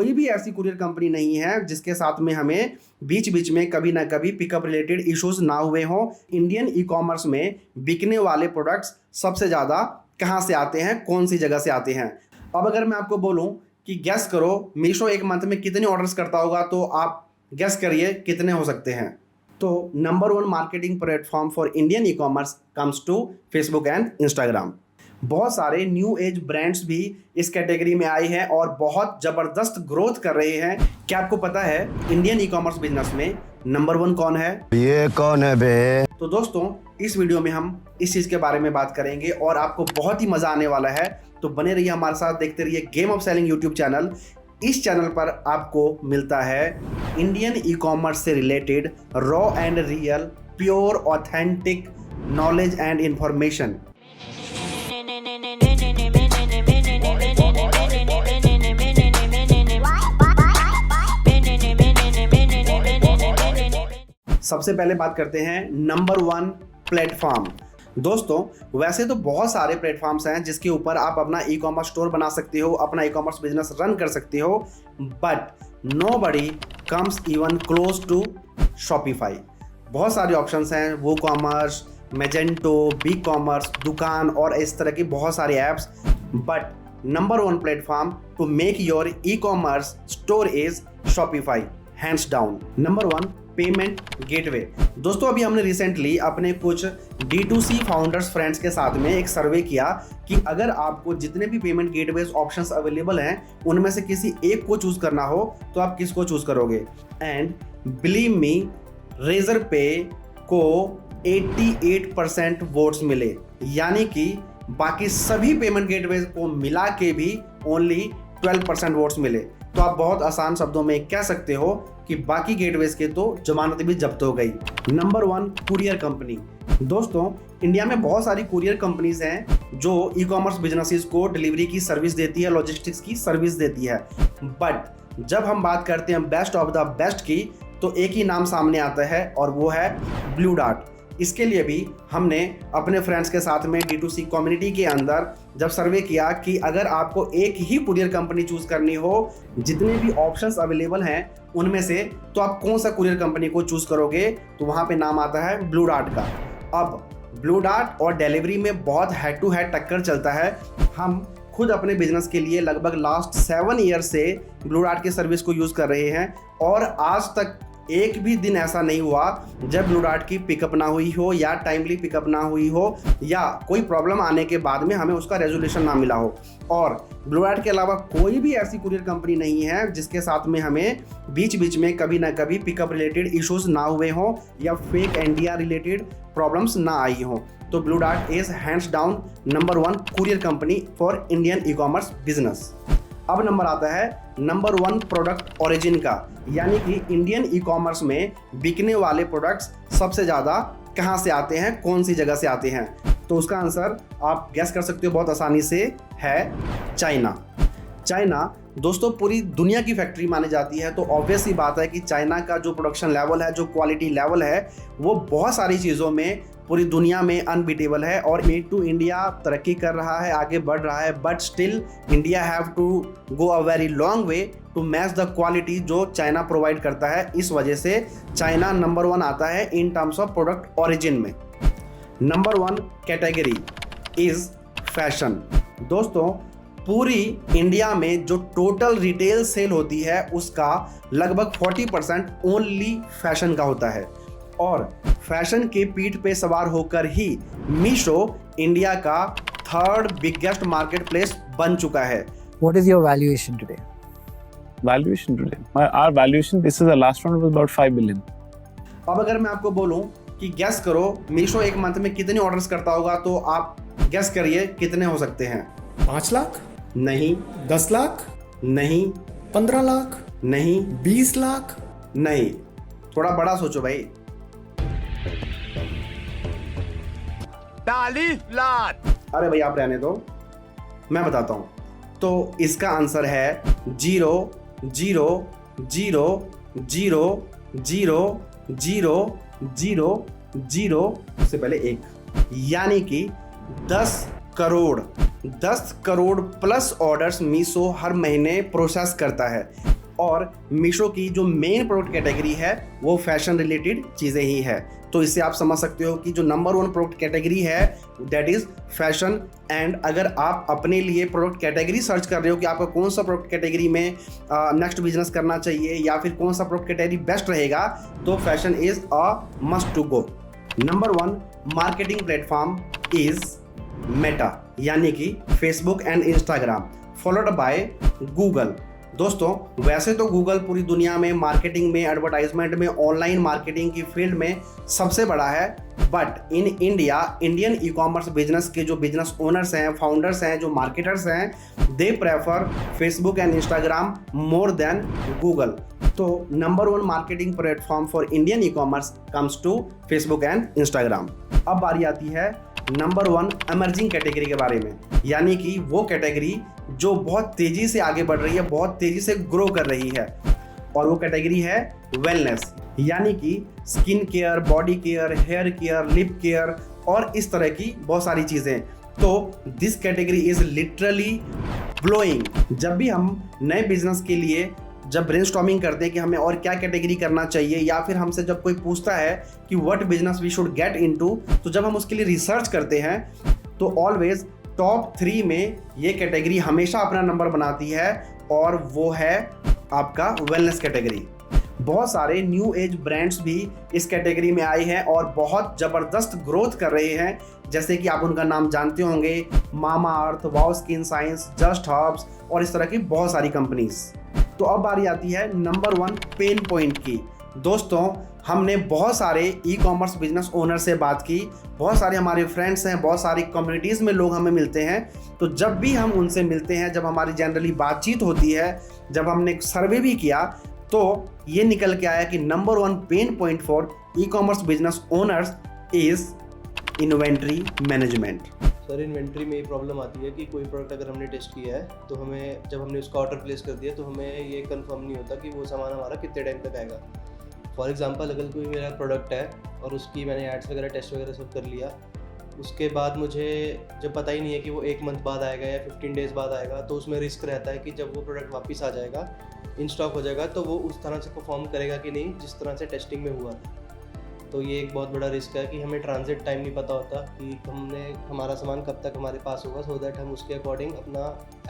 कोई भी ऐसी कुरियर कंपनी नहीं है जिसके साथ में हमें बीच बीच में कभी ना कभी पिकअप रिलेटेड इश्यूज ना हुए हों। इंडियन ई कॉमर्स में बिकने वाले प्रोडक्ट्स सबसे ज़्यादा कहाँ से आते हैं, कौन सी जगह से आते हैं। अब अगर मैं आपको बोलूँ कि गैस करो मीशो एक मंथ में कितने ऑर्डर्स करता होगा, तो आप गैस करिए कितने हो सकते हैं। तो number 1 marketing platform for Indian e commerce comes to Facebook and Instagram. बहुत सारे न्यू एज ब्रांड्स भी इस कैटेगरी में आए हैं और बहुत ज़बरदस्त ग्रोथ कर रहे हैं। क्या आपको पता है इंडियन ई कॉमर्स बिजनेस में नंबर 1 कौन है? ये कौन है बे? तो दोस्तों इस वीडियो में हम इस चीज़ के बारे में बात करेंगे और आपको बहुत ही मज़ा आने वाला है। तो बने रहिए हमारे साथ, देखते रहिए game of selling YouTube channel. इस चैनल पर आपको मिलता है इंडियन ई कॉमर्स से related raw and real pure authentic knowledge and information. सबसे पहले बात करते हैं नंबर 1 प्लेटफॉर्म। दोस्तों वैसे तो बहुत सारे प्लेटफॉर्म्स हैं जिसके ऊपर आप अपना ई कॉमर्स स्टोर बना सकते हो, अपना ई कॉमर्स बिजनेस रन कर सकते हो, but nobody comes even close to Shopify. बहुत सारे ऑप्शंस हैं, वो कॉमर्स, मैजेंटो, बी कॉमर्स, दुकान और इस तरह की बहुत सारे apps, but number 1 platform to make your e commerce store is Shopify, hands down. Number 1 payment gateway. दोस्तों अभी हमने रिसेंटली अपने कुछ D2C फाउंडर्स फ्रेंड्स के साथ में एक सर्वे किया कि अगर आपको जितने भी पेमेंट गेटवेज ऑप्शंस अवेलेबल हैं उनमें से किसी एक को चूज करना हो तो आप किसको चूज करोगे? एंड बिलीव मी, रेजर पे को 88% वोट्स मिले, यानी कि बाकी सभी पेमेंट गेटवेज को मिला के भी ओनली 12% वोट्स मिले। तो आप बहुत आसान शब्दों में कह सकते हो कि बाकी गेटवेज के तो जमानत भी जब्त हो गई। Number 1 courier company. दोस्तों इंडिया में बहुत सारी कुरियर कंपनीज हैं जो ई कॉमर्स बिजनेसेस को डिलीवरी की सर्विस देती है, लॉजिस्टिक्स की सर्विस देती है, बट जब हम बात करते हैं बेस्ट ऑफ द बेस्ट की तो एक ही नाम सामने आता है और वो है ब्लू डार्ट। इसके लिए भी हमने अपने फ्रेंड्स के साथ में D2C कम्युनिटी के अंदर जब सर्वे किया कि अगर आपको एक ही कुरियर कंपनी चूज करनी हो, जितने भी ऑप्शंस अवेलेबल हैं उनमें से, तो आप कौन सा कुरियर कंपनी को चूज करोगे? तो वहाँ पे नाम आता है ब्लू डार्ट का। अब ब्लू डार्ट और डिलीवरी में बहुत हेड टू हेड टक्कर चलता है। हम खुद अपने बिजनेस के लिए लगभग लास्ट 7 ईयर से ब्लू डार्ट की सर्विस को यूज़ कर रहे हैं और आज तक एक भी दिन ऐसा नहीं हुआ जब ब्लू डार्ट की पिकअप ना हुई हो या टाइमली पिकअप ना हुई हो या कोई प्रॉब्लम आने के बाद में हमें उसका रेजोल्यूशन ना मिला हो। और ब्लू डार्ट के अलावा कोई भी ऐसी कुरियर कंपनी नहीं है जिसके साथ में हमें बीच बीच में कभी ना कभी पिकअप रिलेटेड इश्यूज ना हुए हों या फेक NDR रिलेटेड प्रॉब्लम्स ना आई हों। तो blue dart is hands down number 1 courier company for Indian e commerce business. अब नंबर आता है नंबर 1 प्रोडक्ट ओरिजिन का, यानी कि इंडियन ई कॉमर्स में बिकने वाले प्रोडक्ट्स सबसे ज़्यादा कहाँ से आते हैं, कौन सी जगह से आते हैं। तो उसका आंसर आप गैस कर सकते हो बहुत आसानी से, है चाइना। चाइना दोस्तों पूरी दुनिया की फैक्ट्री मानी जाती है, तो ऑब्वियस सी बात है कि चाइना का जो प्रोडक्शन लेवल है, जो क्वालिटी लेवल है, वो बहुत सारी चीज़ों में पूरी दुनिया में अनबीटेबल है। और मेड टू इंडिया तरक्की कर रहा है, आगे बढ़ रहा है, but still India have to go a very long way to match the quality जो चाइना प्रोवाइड करता है। इस वजह से चाइना नंबर 1 आता है in terms of product origin में। Number 1 category is fashion. दोस्तों पूरी इंडिया में जो टोटल रिटेल सेल होती है उसका लगभग 40% ओनली फैशन का होता है, और फैशन के पीठ पे सवार होकर ही मीशो इंडिया का 3rd बिगेस्ट मार्केट प्लेस बन चुका है। What is your valuation today? Valuation today? Our valuation, this is the last round, was about 5 billion. अब अगर मैं आपको बोलूं कि गैस करो मीशो एक मंथ में कितने ऑर्डर्स करता होगा, तो आप गैस करिए कितने हो सकते हैं? 5 लाख? नहीं। 10 लाख? नहीं। 15 लाख? नहीं। 20 लाख? नहीं। थोड़ा बड़ा सोचो भाई। 40 लाख। अरे भाई आप रहने दो, मैं बताता हूँ। तो इसका आंसर है 0 0 0 0 0 0 0 0 से पहले 1, यानी कि 10 करोड़ प्लस ऑर्डर्स मीशो हर महीने प्रोसेस करता है। और मीशो की जो मेन प्रोडक्ट कैटेगरी है वो फैशन रिलेटेड चीज़ें ही है। तो इससे आप समझ सकते हो कि जो नंबर 1 प्रोडक्ट कैटेगरी है दैट इज़ फैशन। एंड अगर आप अपने लिए प्रोडक्ट कैटेगरी सर्च कर रहे हो कि आपको कौन सा प्रोडक्ट कैटेगरी में नेक्स्ट बिजनेस करना चाहिए या फिर कौन सा प्रोडक्ट कैटेगरी बेस्ट रहेगा, तो fashion is a must to go. Number 1 marketing platform is Meta, यानी कि Facebook and Instagram, followed by Google. दोस्तों वैसे तो गूगल पूरी दुनिया में मार्केटिंग में, एडवर्टाइजमेंट में, ऑनलाइन मार्केटिंग की फील्ड में सबसे बड़ा है, but in India Indian e commerce business के जो बिजनेस ओनर्स हैं, फाउंडर्स हैं, जो मार्केटर्स हैं, they prefer Facebook and Instagram more than Google. तो number 1 marketing platform for Indian e commerce comes to Facebook and Instagram. अब बारी आती है नंबर 1 एमर्जिंग कैटेगरी के बारे में, यानी कि वो कैटेगरी जो बहुत तेज़ी से आगे बढ़ रही है, बहुत तेज़ी से ग्रो कर रही है, और वो कैटेगरी है वेलनेस, यानी कि skin care, body care, hair care, lip care और इस तरह की बहुत सारी चीज़ें। तो this category is literally blowing. जब भी हम नए बिजनेस के लिए जब ब्रेनस्टॉर्मिंग करते हैं कि हमें और क्या कैटेगरी करना चाहिए, या फिर हमसे जब कोई पूछता है कि what business we should get into, तो जब हम उसके लिए रिसर्च करते हैं तो ऑलवेज टॉप 3 में ये कैटेगरी हमेशा अपना नंबर बनाती है, और वो है आपका वेलनेस कैटेगरी। बहुत सारे न्यू एज ब्रांड्स भी इस कैटेगरी में आए हैं और बहुत ज़बरदस्त ग्रोथ कर रहे हैं, जैसे कि आप उनका नाम जानते होंगे, Mama Earth, Wow Skin Science, Just Herbs और इस तरह की बहुत सारी कंपनीज। तो अब बारी आती है नंबर 1 पेन पॉइंट की। दोस्तों हमने बहुत सारे ई कॉमर्स बिजनेस ओनर से बात की, बहुत सारे हमारे फ्रेंड्स हैं, बहुत सारी कम्युनिटीज़ में लोग हमें मिलते हैं। तो जब भी हम उनसे मिलते हैं, जब हमारी जनरली बातचीत होती है, जब हमने सर्वे भी किया, तो ये निकल के आया कि number 1 pain point for e commerce business owners is inventory management. Sir inventory में ये प्रॉब्लम आती है कि कोई प्रोडक्ट अगर हमने टेस्ट किया है तो हमें, जब हमने उसका ऑर्डर प्लेस कर दिया तो हमें ये कंफर्म नहीं होता कि वो सामान हमारा कितने टाइम तक आएगा। फॉर एग्जांपल अगर कोई मेरा प्रोडक्ट है और उसकी मैंने एड्स वगैरह टेस्ट वगैरह सब कर लिया, उसके बाद मुझे जब पता ही नहीं है कि वो 1 मंथ बाद आएगा या 15 डेज़ बाद आएगा, तो उसमें रिस्क रहता है कि जब वो प्रोडक्ट वापस आ जाएगा, इन स्टॉक हो जाएगा, तो वो उस तरह से परफॉर्म करेगा कि नहीं जिस तरह से टेस्टिंग में हुआ था। तो ये एक बहुत बड़ा रिस्क है कि हमें ट्रांजिट टाइम नहीं पता होता कि हमारा सामान कब तक हमारे पास होगा, सो दैट हम उसके अकॉर्डिंग अपना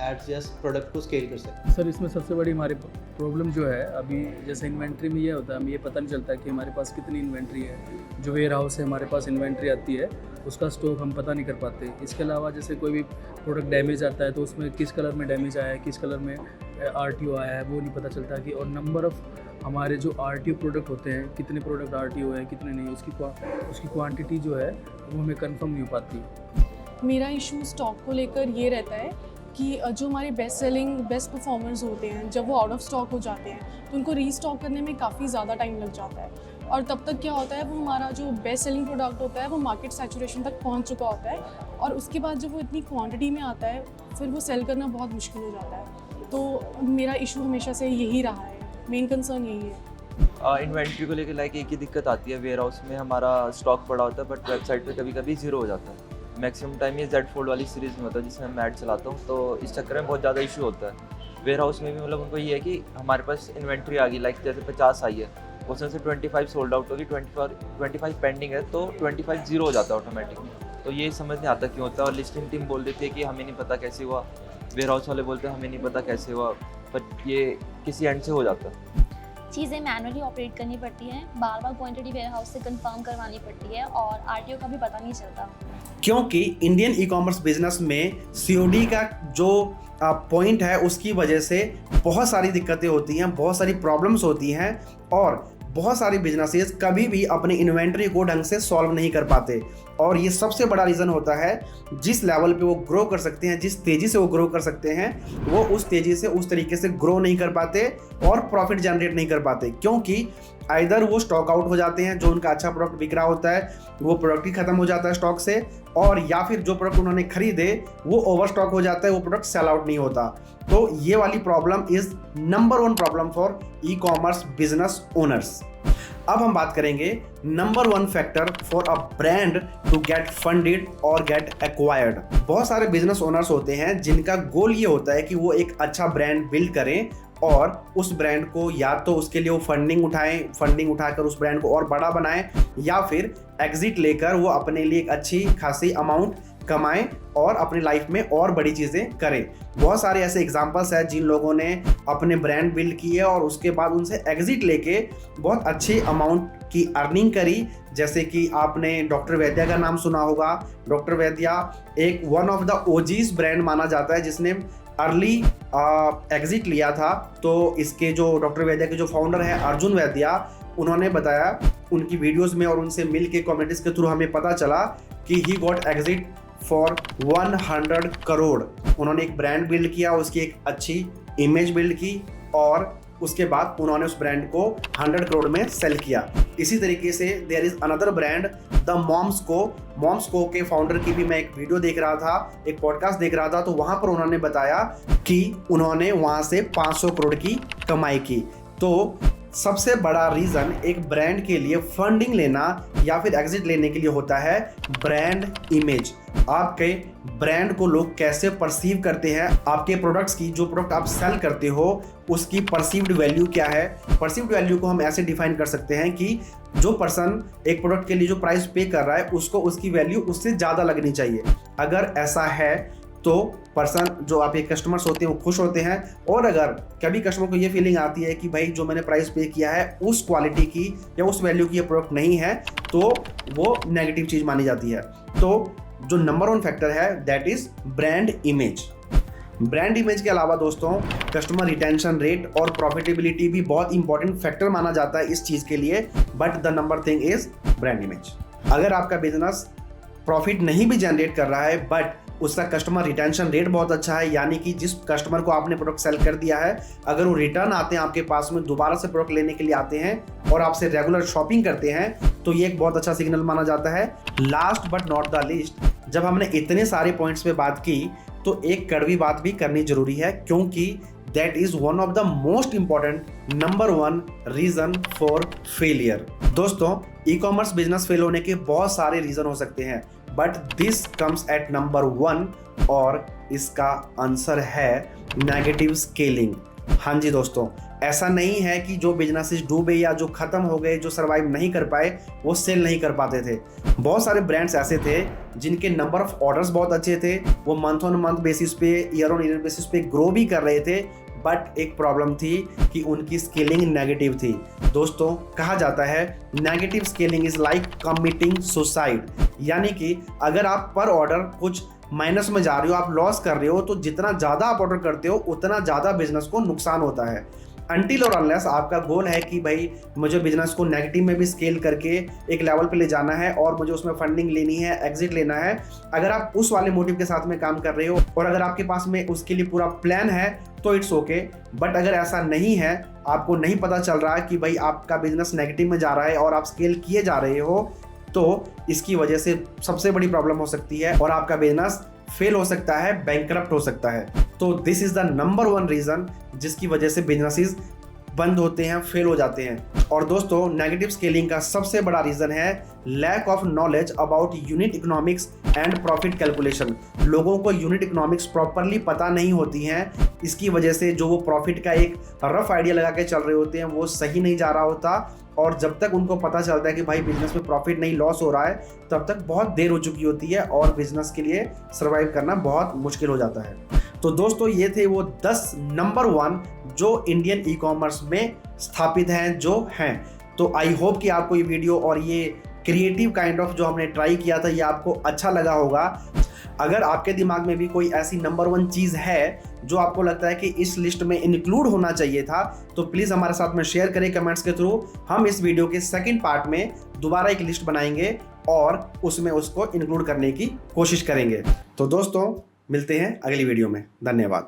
एड्स या प्रोडक्ट को स्केल कर सकें। सर इसमें सबसे बड़ी हमारी प्रॉब्लम जो है अभी, जैसे इन्वेंट्री में ये होता है, हमें ये पता नहीं चलता कि हमारे पास कितनी इन्वेंट्री है। जो वेयर हाउस से हमारे पास इन्वेंट्री आती है उसका स्टॉक हम पता नहीं कर पाते। इसके अलावा जैसे कोई भी प्रोडक्ट डैमेज आता है तो उसमें किस कलर में डैमेज आया है, किस कलर में RTO आया है, वो नहीं पता चलता कि, और नंबर ऑफ़ हमारे जो RTO प्रोडक्ट होते हैं, कितने प्रोडक्ट RTO है कितने नहीं, उसकी क्वांटिटी जो है वो हमें कंफर्म नहीं हो पाती। मेरा इशू स्टॉक को लेकर ये रहता है कि जो हमारे बेस्ट सेलिंग, बेस्ट परफॉर्मर्स होते हैं, जब वो आउट ऑफ स्टॉक हो जाते हैं तो उनको रीस्टॉक करने में काफ़ी ज़्यादा टाइम लग जाता है, और तब तक क्या होता है, वो हमारा जो बेस्ट सेलिंग प्रोडक्ट होता है वो मार्केट सैचुरेशन तक पहुंच चुका होता है, और उसके बाद जब वो इतनी क्वांटिटी में आता है फिर वो सेल करना बहुत मुश्किल हो जाता है। तो मेरा इशू हमेशा से यही रहा है, मेन कंसर्न यही है। इन्वेंट्री को लेकर लाइक एक ही दिक्कत आती है, वेयर हाउस में हमारा स्टॉक पड़ा होता है बट वेबसाइट पे कभी कभी ज़ीरो हो जाता है। मैक्सिमम टाइम ये जेड फोल्ड वाली सीरीज़ में होता है जिसमें मैं ऐड चलाता हूँ, तो इस चक्कर में बहुत ज़्यादा इशू होता है। वेयर हाउस में भी मतलब उनको ये है कि हमारे पास इन्वेंट्री आ गई, लाइक जैसे 50 आई है, उसमें से 25 सोल्ड आउट होगी, 25 पेंडिंग है, तो 25 ज़ीरो हो जाता है ऑटोमेटिक। तो ये समझ नहीं आता क्यों होता है, और लिस्टिंग टीम बोल देती है कि हमें नहीं पता कैसे हुआ, वेयर हाउस वाले बोलते हैं हमें नहीं पता कैसे हुआ, बट ये किसी एंड से हो जाता है। चीज़ें मैनुअली ऑपरेट करनी पड़ती हैं, बार बार क्वांटिटी वेयर हाउस से कंफर्म करवानी पड़ती है, और RTO का भी पता नहीं चलता। क्योंकि इंडियन ई कॉमर्स बिजनेस में COD का जो पॉइंट है उसकी वजह से बहुत सारी दिक्कतें होती हैं, बहुत सारी प्रॉब्लम्स होती हैं, और बहुत सारे बिजनेसेस कभी भी अपनी इन्वेंट्री को ढंग से सॉल्व नहीं कर पाते। और ये सबसे बड़ा रीज़न होता है, जिस लेवल पे वो ग्रो कर सकते हैं, जिस तेज़ी से वो ग्रो कर सकते हैं, वो उस तेज़ी से उस तरीके से ग्रो नहीं कर पाते और प्रॉफिट जनरेट नहीं कर पाते, क्योंकि आइदर वो स्टॉक आउट हो जाते हैं, जो उनका अच्छा प्रोडक्ट बिक रहा होता है वो प्रोडक्ट ही खत्म हो जाता है स्टॉक से, और या फिर जो प्रोडक्ट उन्होंने खरीदे वो ओवर स्टॉक हो जाता है, वो प्रोडक्ट सेल आउट नहीं होता। तो ये वाली problem is number 1 problem for e commerce business owners. अब हम बात करेंगे number 1 factor for a brand to get funded और गेट एक्वायर्ड। बहुत सारे बिजनेस ओनर्स होते हैं जिनका गोल ये होता है कि वो एक अच्छा ब्रांड बिल्ड करें और उस ब्रांड को या तो उसके लिए वो फंडिंग उठाकर उस ब्रांड को और बड़ा बनाएं, या फिर एग्जिट लेकर वो अपने लिए एक अच्छी खासी अमाउंट कमाएं और अपनी लाइफ में और बड़ी चीज़ें करें। बहुत सारे ऐसे एग्जांपल्स हैं जिन लोगों ने अपने ब्रांड बिल्ड किए और उसके बाद उनसे एग्जिट लेके बहुत अच्छे अमाउंट की अर्निंग करी। जैसे कि आपने डॉक्टर वैद्या का नाम सुना होगा। डॉक्टर वैद्या एक one of the OGs brand माना जाता है जिसने अर्ली एग्जिट लिया था। तो इसके जो डॉक्टर वैद्या के जो फाउंडर हैं अर्जुन वैद्या, उन्होंने बताया उनकी वीडियोस में और उनसे मिल के कम्युनिटीज के थ्रू हमें पता चला कि he got exit for 100 crore. उन्होंने एक ब्रांड बिल्ड किया, उसकी एक अच्छी इमेज बिल्ड की और उसके बाद उन्होंने उस ब्रांड को 100 करोड़ में सेल किया। इसी तरीके से there is another brand the moms co के फाउंडर की भी मैं एक वीडियो देख रहा था, एक पॉडकास्ट देख रहा था, तो वहां पर उन्होंने बताया कि उन्होंने वहां से 500 करोड़ की कमाई की। तो सबसे बड़ा रीज़न एक ब्रांड के लिए फंडिंग लेना या फिर एग्जिट लेने के लिए होता है ब्रांड इमेज। आपके ब्रांड को लोग कैसे परसीव करते हैं, आपके प्रोडक्ट्स की, जो प्रोडक्ट आप सेल करते हो उसकी परसीव्ड वैल्यू क्या है। परसीव्ड वैल्यू को हम ऐसे डिफाइन कर सकते हैं कि जो पर्सन एक प्रोडक्ट के लिए जो प्राइस पे कर रहा है उसको उसकी वैल्यू उससे ज़्यादा लगनी चाहिए। अगर ऐसा है तो पर्सन, जो आपके कस्टमर्स होते हैं, वो खुश होते हैं। और अगर कभी कस्टमर को ये फीलिंग आती है कि भाई जो मैंने प्राइस पे किया है उस क्वालिटी की या उस वैल्यू की ये प्रोडक्ट नहीं है, तो वो नेगेटिव चीज़ मानी जाती है। तो जो नंबर 1 फैक्टर है that is brand image. Brand image के अलावा दोस्तों कस्टमर रिटेंशन रेट और प्रॉफिटेबिलिटी भी बहुत इंपॉर्टेंट फैक्टर माना जाता है इस चीज़ के लिए, but the number thing is brand image. अगर आपका बिजनेस प्रॉफिट नहीं भी जनरेट कर रहा है बट उसका कस्टमर रिटेंशन रेट बहुत अच्छा है, यानी कि जिस कस्टमर को आपने प्रोडक्ट सेल कर दिया है अगर वो रिटर्न आते हैं आपके पास में, दोबारा से प्रोडक्ट लेने के लिए आते हैं और आपसे रेगुलर शॉपिंग करते हैं, तो ये एक बहुत अच्छा सिग्नल माना जाता है। Last but not the least, जब हमने इतने सारे पॉइंट्स पे बात की तो एक कड़वी बात भी करनी जरूरी है, क्योंकि that is one of the most important number 1 reason for failure. दोस्तों ई कॉमर्स बिजनेस फेल होने के बहुत सारे रीजन हो सकते हैं, but this comes at number 1 और इसका आंसर है नेगेटिव स्केलिंग। हाँ जी दोस्तों, ऐसा नहीं है कि जो बिजनेसेस डूबे या जो खत्म हो गए, जो सर्वाइव नहीं कर पाए, वो सेल नहीं कर पाते थे। बहुत सारे ब्रांड्स ऐसे थे जिनके नंबर ऑफ ऑर्डर्स बहुत अच्छे थे, वो मंथ ऑन मंथ बेसिस पे, ईयर ऑन ईयर बेसिस पे ग्रो भी कर रहे थे, बट एक प्रॉब्लम थी कि उनकी स्केलिंग नेगेटिव थी। दोस्तों कहा जाता है negative scaling is like committing suicide, यानी कि अगर आप पर ऑर्डर कुछ माइनस में जा रहे हो, आप लॉस कर रहे हो, तो जितना ज़्यादा आप ऑर्डर करते हो उतना ज़्यादा बिजनेस को नुकसान होता है। अनटिल और अनलेस आपका गोल है कि भाई मुझे बिजनेस को नेगेटिव में भी स्केल करके एक लेवल पे ले जाना है और मुझे उसमें फंडिंग लेनी है, एग्जिट लेना है, अगर आप उस वाले मोटिव के साथ में काम कर रहे हो और अगर आपके पास में उसके लिए पूरा प्लान है तो इट्स ओके। बट अगर ऐसा नहीं है, आपको नहीं पता चल रहा है कि भाई आपका बिजनेस नेगेटिव में जा रहा है और आप स्केल किए जा रहे हो, तो इसकी वजह से सबसे बड़ी प्रॉब्लम हो सकती है और आपका बिजनेस फेल हो सकता है, बैंकरप्ट हो सकता है। तो this is the number 1 reason जिसकी वजह से बिजनेसेस बंद होते हैं, फेल हो जाते हैं। और दोस्तों नेगेटिव स्केलिंग का सबसे बड़ा रीजन है lack of knowledge about unit economics and profit calculation. लोगों को यूनिट इकोनॉमिक्स प्रॉपरली पता नहीं होती हैं, इसकी वजह से जो वो प्रॉफिट का एक रफ आइडिया लगा के चल रहे होते हैं वो सही नहीं जा रहा होता, और जब तक उनको पता चलता है कि भाई बिजनेस में प्रॉफिट नहीं, लॉस हो रहा है, तब तक बहुत देर हो चुकी होती है और बिजनेस के लिए सर्वाइव करना बहुत मुश्किल हो जाता है। तो दोस्तों ये थे वो 10 नंबर 1 जो इंडियन ई कॉमर्स में स्थापित हैं, जो हैं। तो आई होप कि आपको ये वीडियो और ये क्रिएटिव काइंड ऑफ जो हमने ट्राई किया था ये आपको अच्छा लगा होगा। अगर आपके दिमाग में भी कोई ऐसी नंबर 1 चीज़ है जो आपको लगता है कि इस लिस्ट में इंक्लूड होना चाहिए था, तो प्लीज़ हमारे साथ में शेयर करें कमेंट्स के थ्रू। हम इस वीडियो के सेकंड पार्ट में दोबारा एक लिस्ट बनाएंगे और उसमें उसको इंक्लूड करने की कोशिश करेंगे। तो दोस्तों मिलते हैं अगली वीडियो में। धन्यवाद।